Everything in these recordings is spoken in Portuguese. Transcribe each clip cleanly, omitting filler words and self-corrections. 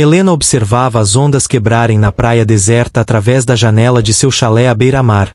Helena observava as ondas quebrarem na praia deserta através da janela de seu chalé à beira-mar,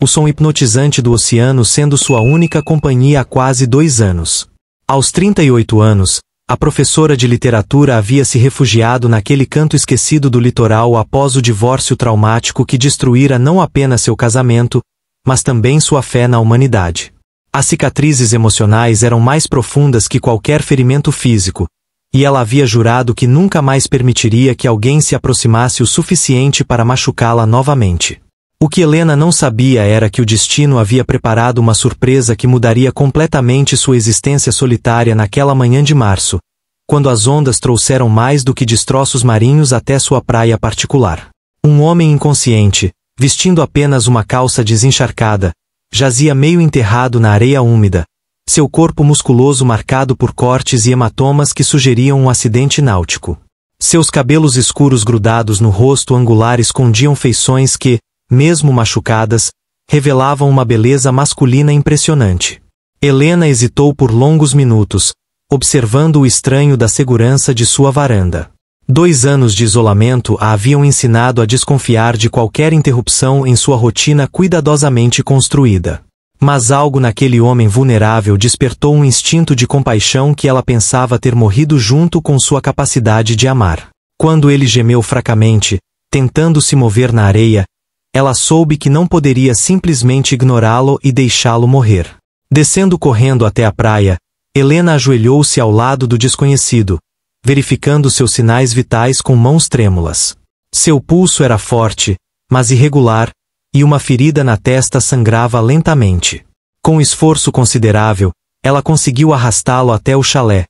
o som hipnotizante do oceano sendo sua única companhia há quase 2 anos. Aos 38 anos, a professora de literatura havia se refugiado naquele canto esquecido do litoral após o divórcio traumático que destruíra não apenas seu casamento, mas também sua fé na humanidade. As cicatrizes emocionais eram mais profundas que qualquer ferimento físico, e ela havia jurado que nunca mais permitiria que alguém se aproximasse o suficiente para machucá-la novamente. O que Helena não sabia era que o destino havia preparado uma surpresa que mudaria completamente sua existência solitária naquela manhã de março, quando as ondas trouxeram mais do que destroços marinhos até sua praia particular. Um homem inconsciente, vestindo apenas uma calça desencharcada, jazia meio enterrado na areia úmida, seu corpo musculoso marcado por cortes e hematomas que sugeriam um acidente náutico. Seus cabelos escuros grudados no rosto angular escondiam feições que, mesmo machucadas, revelavam uma beleza masculina impressionante. Helena hesitou por longos minutos, observando o estranho da segurança de sua varanda. 2 anos de isolamento a haviam ensinado a desconfiar de qualquer interrupção em sua rotina cuidadosamente construída. Mas algo naquele homem vulnerável despertou um instinto de compaixão que ela pensava ter morrido junto com sua capacidade de amar. Quando ele gemeu fracamente, tentando se mover na areia, ela soube que não poderia simplesmente ignorá-lo e deixá-lo morrer. Descendo correndo até a praia, Helena ajoelhou-se ao lado do desconhecido, verificando seus sinais vitais com mãos trêmulas. Seu pulso era forte, mas irregular, e uma ferida na testa sangrava lentamente. Com esforço considerável, ela conseguiu arrastá-lo até o chalé,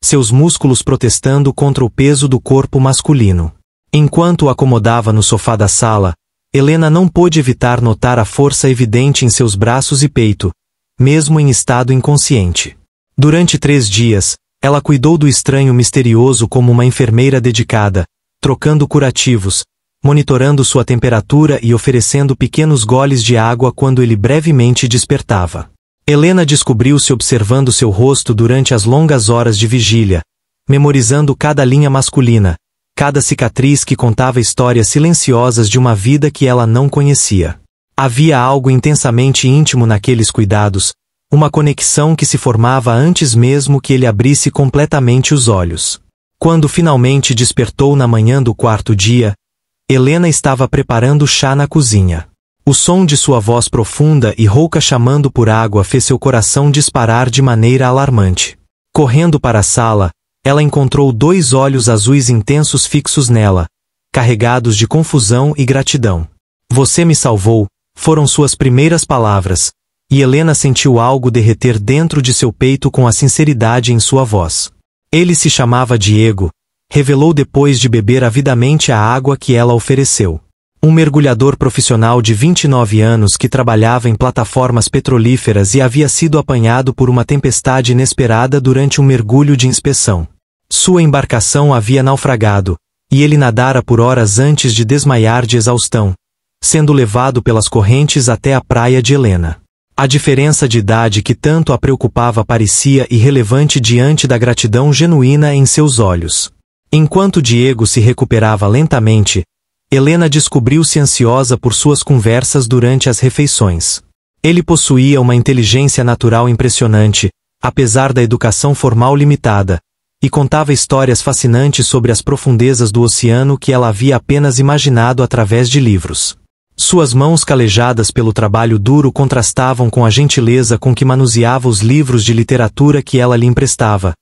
seus músculos protestando contra o peso do corpo masculino. Enquanto o acomodava no sofá da sala, Helena não pôde evitar notar a força evidente em seus braços e peito, mesmo em estado inconsciente. Durante 3 dias, ela cuidou do estranho misterioso como uma enfermeira dedicada, trocando curativos, monitorando sua temperatura e oferecendo pequenos goles de água quando ele brevemente despertava. Helena descobriu-se observando seu rosto durante as longas horas de vigília, memorizando cada linha masculina, cada cicatriz que contava histórias silenciosas de uma vida que ela não conhecia. Havia algo intensamente íntimo naqueles cuidados, uma conexão que se formava antes mesmo que ele abrisse completamente os olhos. Quando finalmente despertou na manhã do 4º dia, Helena estava preparando chá na cozinha. O som de sua voz profunda e rouca chamando por água fez seu coração disparar de maneira alarmante. Correndo para a sala, ela encontrou 2 olhos azuis intensos fixos nela, carregados de confusão e gratidão. "Você me salvou", foram suas primeiras palavras, e Helena sentiu algo derreter dentro de seu peito com a sinceridade em sua voz. Ele se chamava Diego, revelou depois de beber avidamente a água que ela ofereceu. Um mergulhador profissional de 29 anos que trabalhava em plataformas petrolíferas e havia sido apanhado por uma tempestade inesperada durante um mergulho de inspeção. Sua embarcação havia naufragado, e ele nadara por horas antes de desmaiar de exaustão, sendo levado pelas correntes até a praia de Helena. A diferença de idade que tanto a preocupava parecia irrelevante diante da gratidão genuína em seus olhos. Enquanto Diego se recuperava lentamente, Helena descobriu-se ansiosa por suas conversas durante as refeições. Ele possuía uma inteligência natural impressionante, apesar da educação formal limitada, e contava histórias fascinantes sobre as profundezas do oceano que ela havia apenas imaginado através de livros. Suas mãos calejadas pelo trabalho duro contrastavam com a gentileza com que manuseava os livros de literatura que ela lhe emprestava,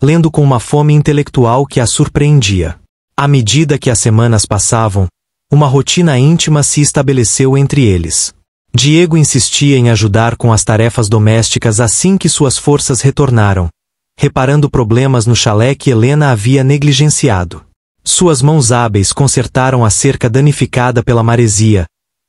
lendo com uma fome intelectual que a surpreendia. À medida que as semanas passavam, uma rotina íntima se estabeleceu entre eles. Diego insistia em ajudar com as tarefas domésticas assim que suas forças retornaram, reparando problemas no chalé que Helena havia negligenciado. Suas mãos hábeis consertaram a cerca danificada pela maresia,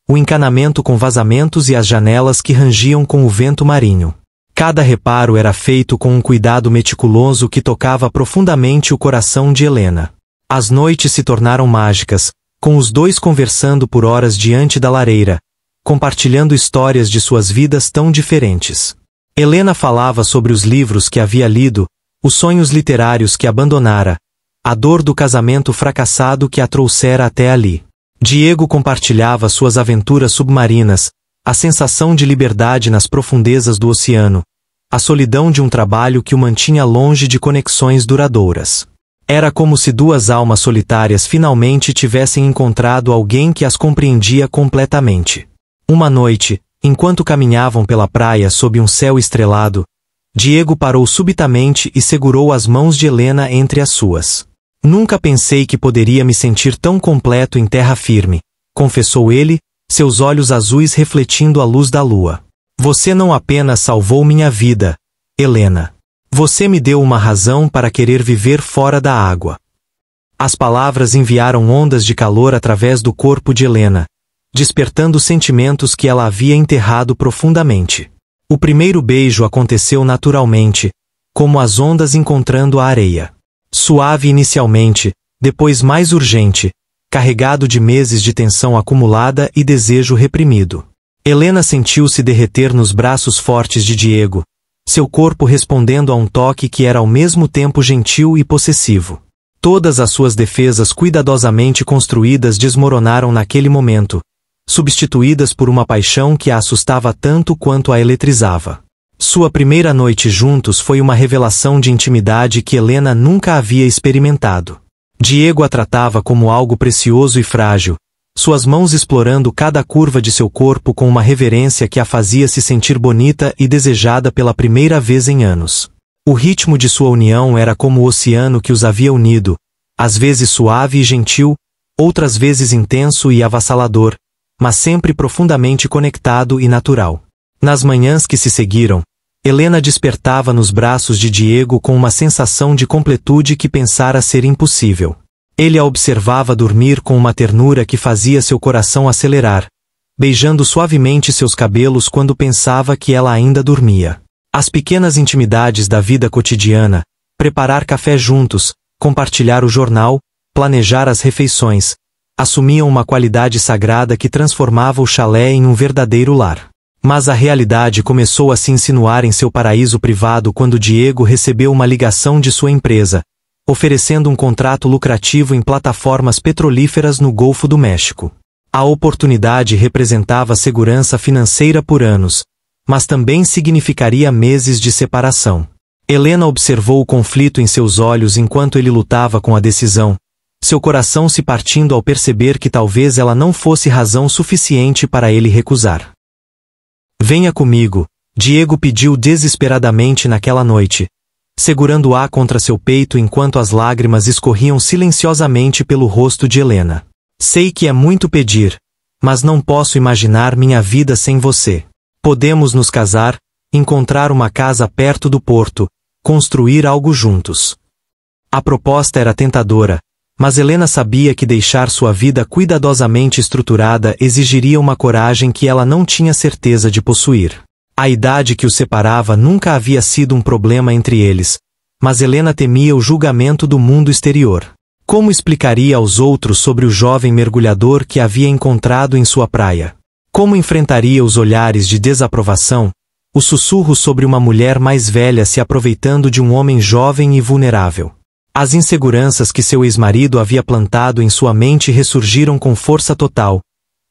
o encanamento com vazamentos e as janelas que rangiam com o vento marinho. Cada reparo era feito com um cuidado meticuloso que tocava profundamente o coração de Helena. As noites se tornaram mágicas, com os dois conversando por horas diante da lareira, compartilhando histórias de suas vidas tão diferentes. Helena falava sobre os livros que havia lido, os sonhos literários que abandonara, a dor do casamento fracassado que a trouxera até ali. Diego compartilhava suas aventuras submarinas, a sensação de liberdade nas profundezas do oceano, a solidão de um trabalho que o mantinha longe de conexões duradouras. Era como se duas almas solitárias finalmente tivessem encontrado alguém que as compreendia completamente. Uma noite, enquanto caminhavam pela praia sob um céu estrelado, Diego parou subitamente e segurou as mãos de Helena entre as suas. Nunca pensei que poderia me sentir tão completo em terra firme, confessou ele, seus olhos azuis refletindo a luz da lua. Você não apenas salvou minha vida, Helena. Você me deu uma razão para querer viver fora da água. As palavras enviaram ondas de calor através do corpo de Helena, despertando sentimentos que ela havia enterrado profundamente. O primeiro beijo aconteceu naturalmente, como as ondas encontrando a areia. Suave inicialmente, depois mais urgente, carregado de meses de tensão acumulada e desejo reprimido. Helena sentiu-se derreter nos braços fortes de Diego, seu corpo respondendo a um toque que era ao mesmo tempo gentil e possessivo. Todas as suas defesas cuidadosamente construídas desmoronaram naquele momento, substituídas por uma paixão que a assustava tanto quanto a eletrizava. Sua primeira noite juntos foi uma revelação de intimidade que Helena nunca havia experimentado. Diego a tratava como algo precioso e frágil, suas mãos explorando cada curva de seu corpo com uma reverência que a fazia se sentir bonita e desejada pela primeira vez em anos. O ritmo de sua união era como o oceano que os havia unido, às vezes suave e gentil, outras vezes intenso e avassalador, mas sempre profundamente conectado e natural. Nas manhãs que se seguiram, Helena despertava nos braços de Diego com uma sensação de completude que pensara ser impossível. Ele a observava dormir com uma ternura que fazia seu coração acelerar, beijando suavemente seus cabelos quando pensava que ela ainda dormia. As pequenas intimidades da vida cotidiana, preparar café juntos, compartilhar o jornal, planejar as refeições, assumiam uma qualidade sagrada que transformava o chalé em um verdadeiro lar. Mas a realidade começou a se insinuar em seu paraíso privado quando Diego recebeu uma ligação de sua empresa, oferecendo um contrato lucrativo em plataformas petrolíferas no Golfo do México. A oportunidade representava segurança financeira por anos, mas também significaria meses de separação. Helena observou o conflito em seus olhos enquanto ele lutava com a decisão, seu coração se partindo ao perceber que talvez ela não fosse razão suficiente para ele recusar. Venha comigo, Diego pediu desesperadamente naquela noite, segurando-a contra seu peito enquanto as lágrimas escorriam silenciosamente pelo rosto de Helena. Sei que é muito pedir, mas não posso imaginar minha vida sem você. Podemos nos casar, encontrar uma casa perto do porto, construir algo juntos. A proposta era tentadora, mas Helena sabia que deixar sua vida cuidadosamente estruturada exigiria uma coragem que ela não tinha certeza de possuir. A idade que os separava nunca havia sido um problema entre eles, mas Helena temia o julgamento do mundo exterior. Como explicaria aos outros sobre o jovem mergulhador que havia encontrado em sua praia? Como enfrentaria os olhares de desaprovação, o sussurro sobre uma mulher mais velha se aproveitando de um homem jovem e vulnerável? As inseguranças que seu ex-marido havia plantado em sua mente ressurgiram com força total,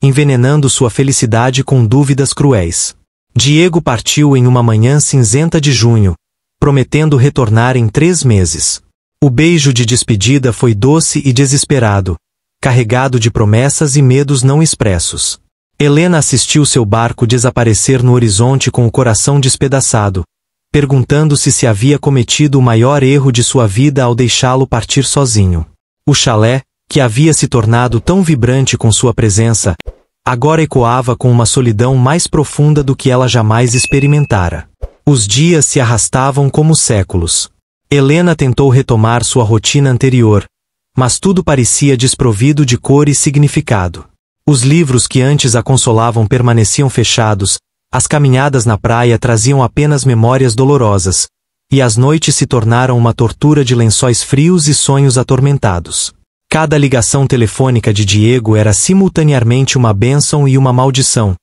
envenenando sua felicidade com dúvidas cruéis. Diego partiu em uma manhã cinzenta de junho, prometendo retornar em 3 meses. O beijo de despedida foi doce e desesperado, carregado de promessas e medos não expressos. Helena assistiu seu barco desaparecer no horizonte com o coração despedaçado, perguntando-se se havia cometido o maior erro de sua vida ao deixá-lo partir sozinho. O chalé, que havia se tornado tão vibrante com sua presença, agora ecoava com uma solidão mais profunda do que ela jamais experimentara. Os dias se arrastavam como séculos. Helena tentou retomar sua rotina anterior, mas tudo parecia desprovido de cor e significado. Os livros que antes a consolavam permaneciam fechados, as caminhadas na praia traziam apenas memórias dolorosas, e as noites se tornaram uma tortura de lençóis frios e sonhos atormentados. Cada ligação telefônica de Diego era simultaneamente uma bênção e uma maldição,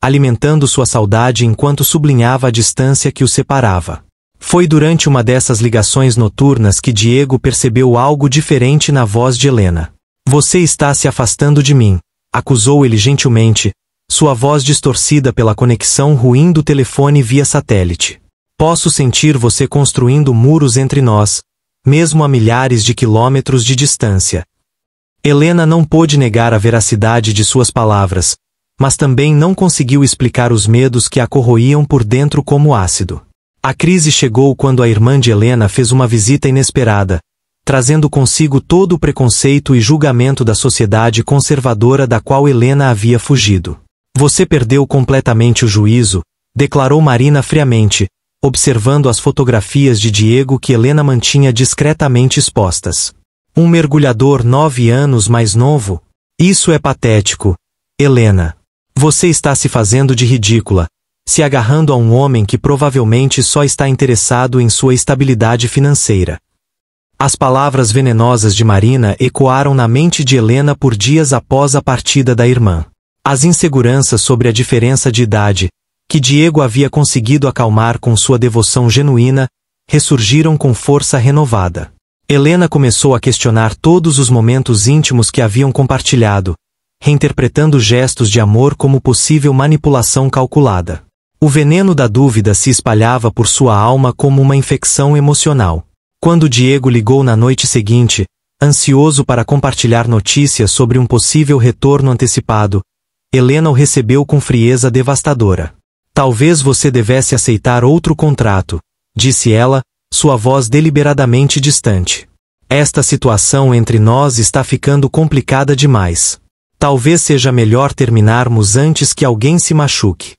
alimentando sua saudade enquanto sublinhava a distância que o separava. Foi durante uma dessas ligações noturnas que Diego percebeu algo diferente na voz de Helena. Você está se afastando de mim, acusou ele gentilmente, sua voz distorcida pela conexão ruim do telefone via satélite. Posso sentir você construindo muros entre nós, mesmo a milhares de quilômetros de distância. Helena não pôde negar a veracidade de suas palavras, mas também não conseguiu explicar os medos que a corroíam por dentro como ácido. A crise chegou quando a irmã de Helena fez uma visita inesperada, trazendo consigo todo o preconceito e julgamento da sociedade conservadora da qual Helena havia fugido. Você perdeu completamente o juízo, declarou Marina friamente, observando as fotografias de Diego que Helena mantinha discretamente expostas. Um mergulhador 9 anos mais novo? Isso é patético, Helena. Você está se fazendo de ridícula, se agarrando a um homem que provavelmente só está interessado em sua estabilidade financeira. As palavras venenosas de Marina ecoaram na mente de Helena por dias após a partida da irmã. As inseguranças sobre a diferença de idade, que Diego havia conseguido acalmar com sua devoção genuína, ressurgiram com força renovada. Helena começou a questionar todos os momentos íntimos que haviam compartilhado, reinterpretando gestos de amor como possível manipulação calculada. O veneno da dúvida se espalhava por sua alma como uma infecção emocional. Quando Diego ligou na noite seguinte, ansioso para compartilhar notícias sobre um possível retorno antecipado, Helena o recebeu com frieza devastadora. Talvez você devesse aceitar outro contrato, disse ela, sua voz deliberadamente distante. Esta situação entre nós está ficando complicada demais. Talvez seja melhor terminarmos antes que alguém se machuque.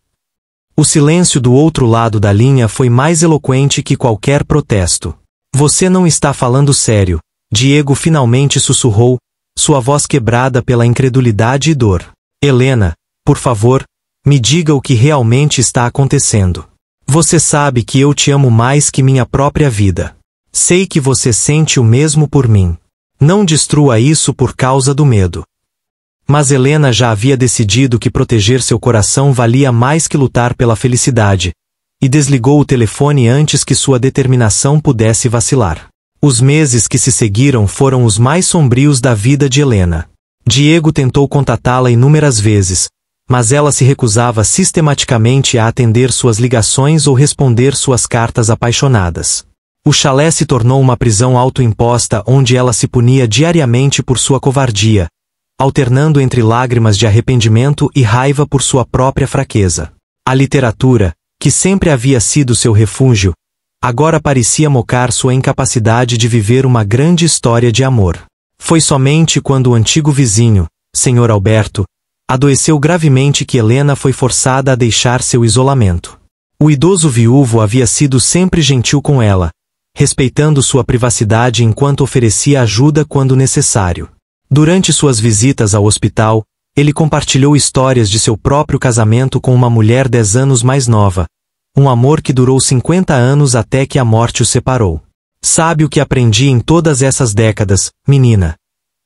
O silêncio do outro lado da linha foi mais eloquente que qualquer protesto. Você não está falando sério, Diego finalmente sussurrou, sua voz quebrada pela incredulidade e dor. Helena, por favor, me diga o que realmente está acontecendo. Você sabe que eu te amo mais que minha própria vida. Sei que você sente o mesmo por mim. Não destrua isso por causa do medo. Mas Helena já havia decidido que proteger seu coração valia mais que lutar pela felicidade, e desligou o telefone antes que sua determinação pudesse vacilar. Os meses que se seguiram foram os mais sombrios da vida de Helena. Diego tentou contatá-la inúmeras vezes, mas ela se recusava sistematicamente a atender suas ligações ou responder suas cartas apaixonadas. O chalé se tornou uma prisão autoimposta onde ela se punia diariamente por sua covardia, alternando entre lágrimas de arrependimento e raiva por sua própria fraqueza. A literatura, que sempre havia sido seu refúgio, agora parecia mocar sua incapacidade de viver uma grande história de amor. Foi somente quando o antigo vizinho, Sr. Alberto, adoeceu gravemente que Helena foi forçada a deixar seu isolamento. O idoso viúvo havia sido sempre gentil com ela, respeitando sua privacidade enquanto oferecia ajuda quando necessário. Durante suas visitas ao hospital, ele compartilhou histórias de seu próprio casamento com uma mulher 10 anos mais nova, um amor que durou 50 anos até que a morte os separou. Sabe o que aprendi em todas essas décadas, menina?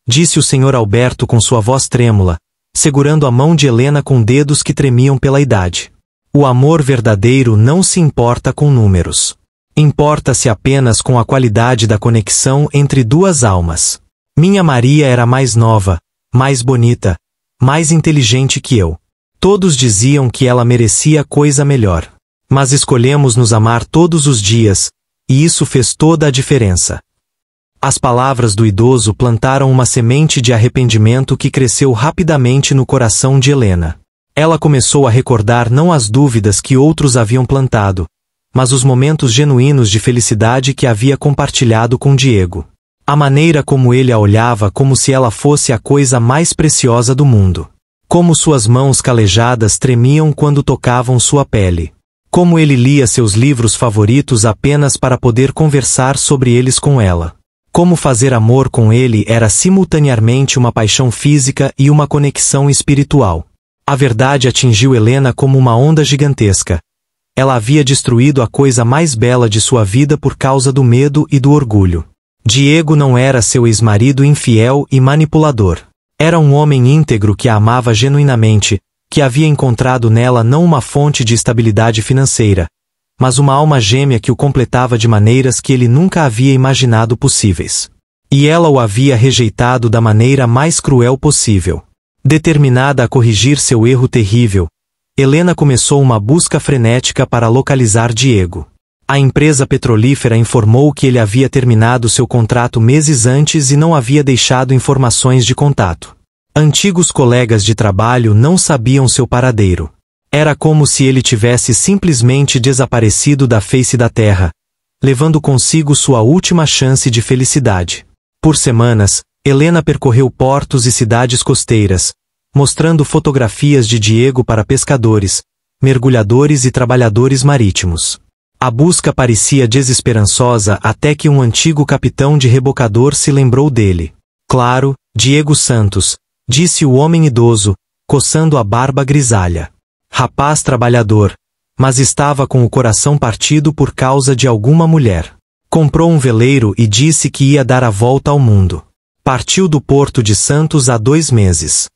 Disse o Sr. Alberto com sua voz trêmula, segurando a mão de Helena com dedos que tremiam pela idade. O amor verdadeiro não se importa com números. Importa-se apenas com a qualidade da conexão entre duas almas. Minha Maria era mais nova, mais bonita, mais inteligente que eu. Todos diziam que ela merecia coisa melhor. Mas escolhemos nos amar todos os dias, e isso fez toda a diferença. As palavras do idoso plantaram uma semente de arrependimento que cresceu rapidamente no coração de Helena. Ela começou a recordar não as dúvidas que outros haviam plantado, mas os momentos genuínos de felicidade que havia compartilhado com Diego. A maneira como ele a olhava como se ela fosse a coisa mais preciosa do mundo. Como suas mãos calejadas tremiam quando tocavam sua pele. Como ele lia seus livros favoritos apenas para poder conversar sobre eles com ela. Como fazer amor com ele era simultaneamente uma paixão física e uma conexão espiritual. A verdade atingiu Helena como uma onda gigantesca. Ela havia destruído a coisa mais bela de sua vida por causa do medo e do orgulho. Diego não era seu ex-marido infiel e manipulador. Era um homem íntegro que a amava genuinamente, que havia encontrado nela não uma fonte de estabilidade financeira, mas uma alma gêmea que o completava de maneiras que ele nunca havia imaginado possíveis. E ela o havia rejeitado da maneira mais cruel possível. Determinada a corrigir seu erro terrível, Helena começou uma busca frenética para localizar Diego. A empresa petrolífera informou que ele havia terminado seu contrato meses antes e não havia deixado informações de contato. Antigos colegas de trabalho não sabiam seu paradeiro. Era como se ele tivesse simplesmente desaparecido da face da terra, levando consigo sua última chance de felicidade. Por semanas, Helena percorreu portos e cidades costeiras, mostrando fotografias de Diego para pescadores, mergulhadores e trabalhadores marítimos. A busca parecia desesperançosa até que um antigo capitão de rebocador se lembrou dele. Claro, Diego Santos, disse o homem idoso, coçando a barba grisalha. Rapaz trabalhador, mas estava com o coração partido por causa de alguma mulher. Comprou um veleiro e disse que ia dar a volta ao mundo. Partiu do Porto de Santos há 2 meses.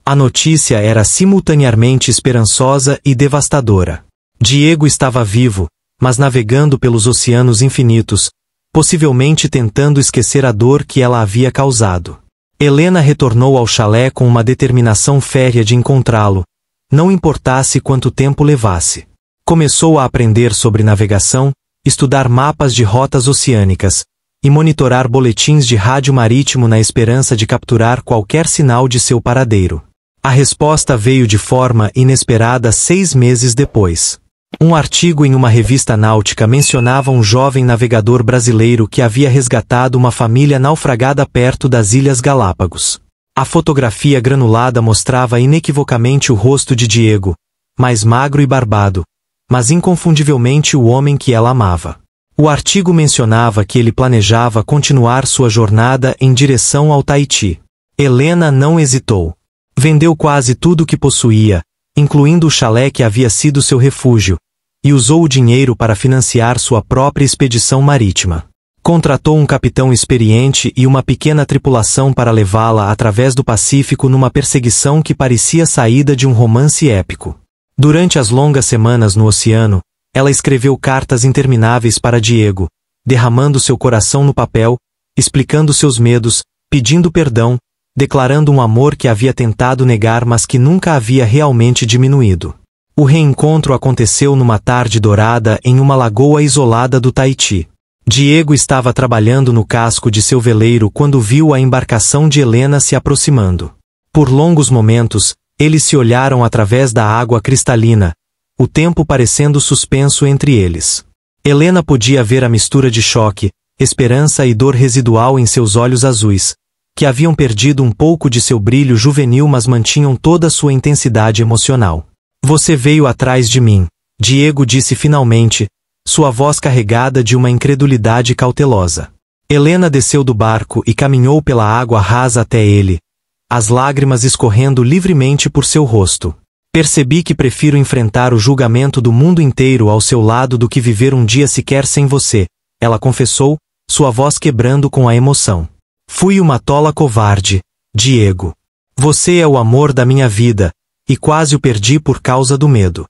A notícia era simultaneamente esperançosa e devastadora. Diego estava vivo, mas navegando pelos oceanos infinitos, possivelmente tentando esquecer a dor que ela havia causado. Helena retornou ao chalé com uma determinação férrea de encontrá-lo, não importasse quanto tempo levasse. Começou a aprender sobre navegação, estudar mapas de rotas oceânicas, e monitorar boletins de rádio marítimo na esperança de capturar qualquer sinal de seu paradeiro. A resposta veio de forma inesperada 6 meses depois. Um artigo em uma revista náutica mencionava um jovem navegador brasileiro que havia resgatado uma família naufragada perto das Ilhas Galápagos. A fotografia granulada mostrava inequivocamente o rosto de Diego, mais magro e barbado, mas inconfundivelmente o homem que ela amava. O artigo mencionava que ele planejava continuar sua jornada em direção ao Tahiti. Helena não hesitou. Vendeu quase tudo o que possuía, incluindo o chalé que havia sido seu refúgio, e usou o dinheiro para financiar sua própria expedição marítima. Contratou um capitão experiente e uma pequena tripulação para levá-la através do Pacífico numa perseguição que parecia saída de um romance épico. Durante as longas semanas no oceano, ela escreveu cartas intermináveis para Diego, derramando seu coração no papel, explicando seus medos, pedindo perdão, declarando um amor que havia tentado negar mas que nunca havia realmente diminuído. O reencontro aconteceu numa tarde dourada em uma lagoa isolada do Tahiti. Diego estava trabalhando no casco de seu veleiro quando viu a embarcação de Helena se aproximando. Por longos momentos, eles se olharam através da água cristalina, o tempo parecendo suspenso entre eles. Helena podia ver a mistura de choque, esperança e dor residual em seus olhos azuis, que haviam perdido um pouco de seu brilho juvenil mas mantinham toda sua intensidade emocional. Você veio atrás de mim, Diego disse finalmente, sua voz carregada de uma incredulidade cautelosa. Helena desceu do barco e caminhou pela água rasa até ele, as lágrimas escorrendo livremente por seu rosto. Percebi que prefiro enfrentar o julgamento do mundo inteiro ao seu lado do que viver um dia sequer sem você, ela confessou, sua voz quebrando com a emoção. Fui uma tola covarde, Diego. Você é o amor da minha vida, e quase o perdi por causa do medo.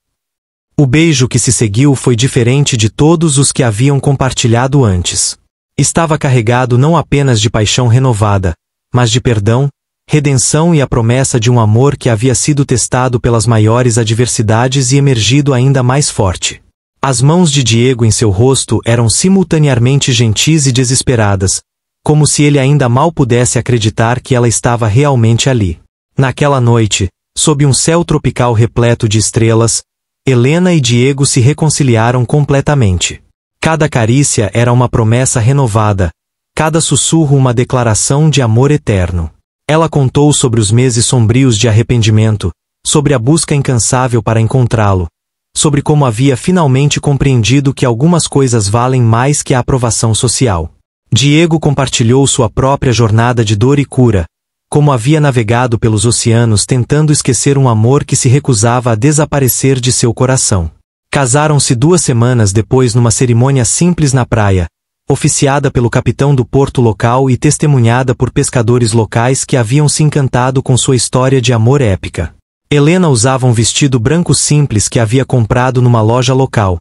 O beijo que se seguiu foi diferente de todos os que haviam compartilhado antes. Estava carregado não apenas de paixão renovada, mas de perdão, redenção e a promessa de um amor que havia sido testado pelas maiores adversidades e emergido ainda mais forte. As mãos de Diego em seu rosto eram simultaneamente gentis e desesperadas, como se ele ainda mal pudesse acreditar que ela estava realmente ali. Naquela noite, sob um céu tropical repleto de estrelas, Helena e Diego se reconciliaram completamente. Cada carícia era uma promessa renovada, cada sussurro uma declaração de amor eterno. Ela contou sobre os meses sombrios de arrependimento, sobre a busca incansável para encontrá-lo, sobre como havia finalmente compreendido que algumas coisas valem mais que a aprovação social. Diego compartilhou sua própria jornada de dor e cura, como havia navegado pelos oceanos tentando esquecer um amor que se recusava a desaparecer de seu coração. Casaram-se 2 semanas depois numa cerimônia simples na praia, oficiada pelo capitão do porto local e testemunhada por pescadores locais que haviam se encantado com sua história de amor épica. Helena usava um vestido branco simples que havia comprado numa loja local,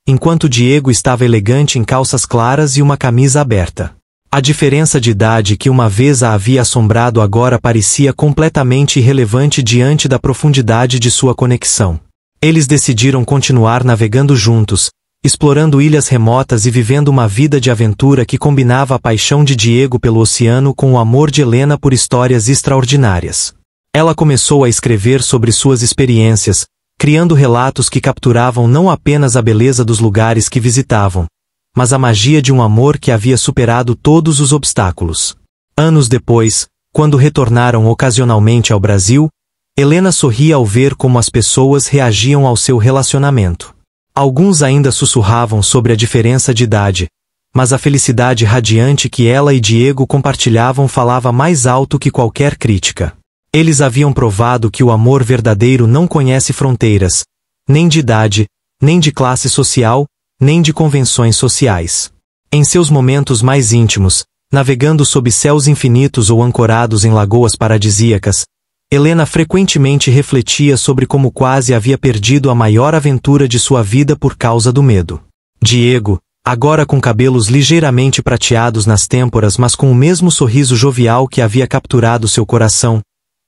enquanto Diego estava elegante em calças claras e uma camisa aberta. A diferença de idade que uma vez a havia assombrado agora parecia completamente irrelevante diante da profundidade de sua conexão. Eles decidiram continuar navegando juntos, explorando ilhas remotas e vivendo uma vida de aventura que combinava a paixão de Diego pelo oceano com o amor de Helena por histórias extraordinárias. Ela começou a escrever sobre suas experiências, criando relatos que capturavam não apenas a beleza dos lugares que visitavam, mas a magia de um amor que havia superado todos os obstáculos. Anos depois, quando retornaram ocasionalmente ao Brasil, Helena sorria ao ver como as pessoas reagiam ao seu relacionamento. Alguns ainda sussurravam sobre a diferença de idade, mas a felicidade radiante que ela e Diego compartilhavam falava mais alto que qualquer crítica. Eles haviam provado que o amor verdadeiro não conhece fronteiras, nem de idade, nem de classe social, nem de convenções sociais. Em seus momentos mais íntimos, navegando sob céus infinitos ou ancorados em lagoas paradisíacas, Helena frequentemente refletia sobre como quase havia perdido a maior aventura de sua vida por causa do medo. Diego, agora com cabelos ligeiramente prateados nas têmporas mas com o mesmo sorriso jovial que havia capturado seu coração,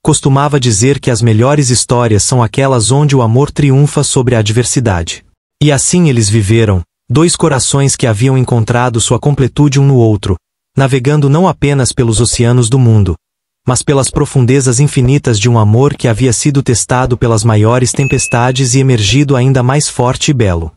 costumava dizer que as melhores histórias são aquelas onde o amor triunfa sobre a adversidade. E assim eles viveram, dois corações que haviam encontrado sua completude um no outro, navegando não apenas pelos oceanos do mundo, mas pelas profundezas infinitas de um amor que havia sido testado pelas maiores tempestades e emergido ainda mais forte e belo.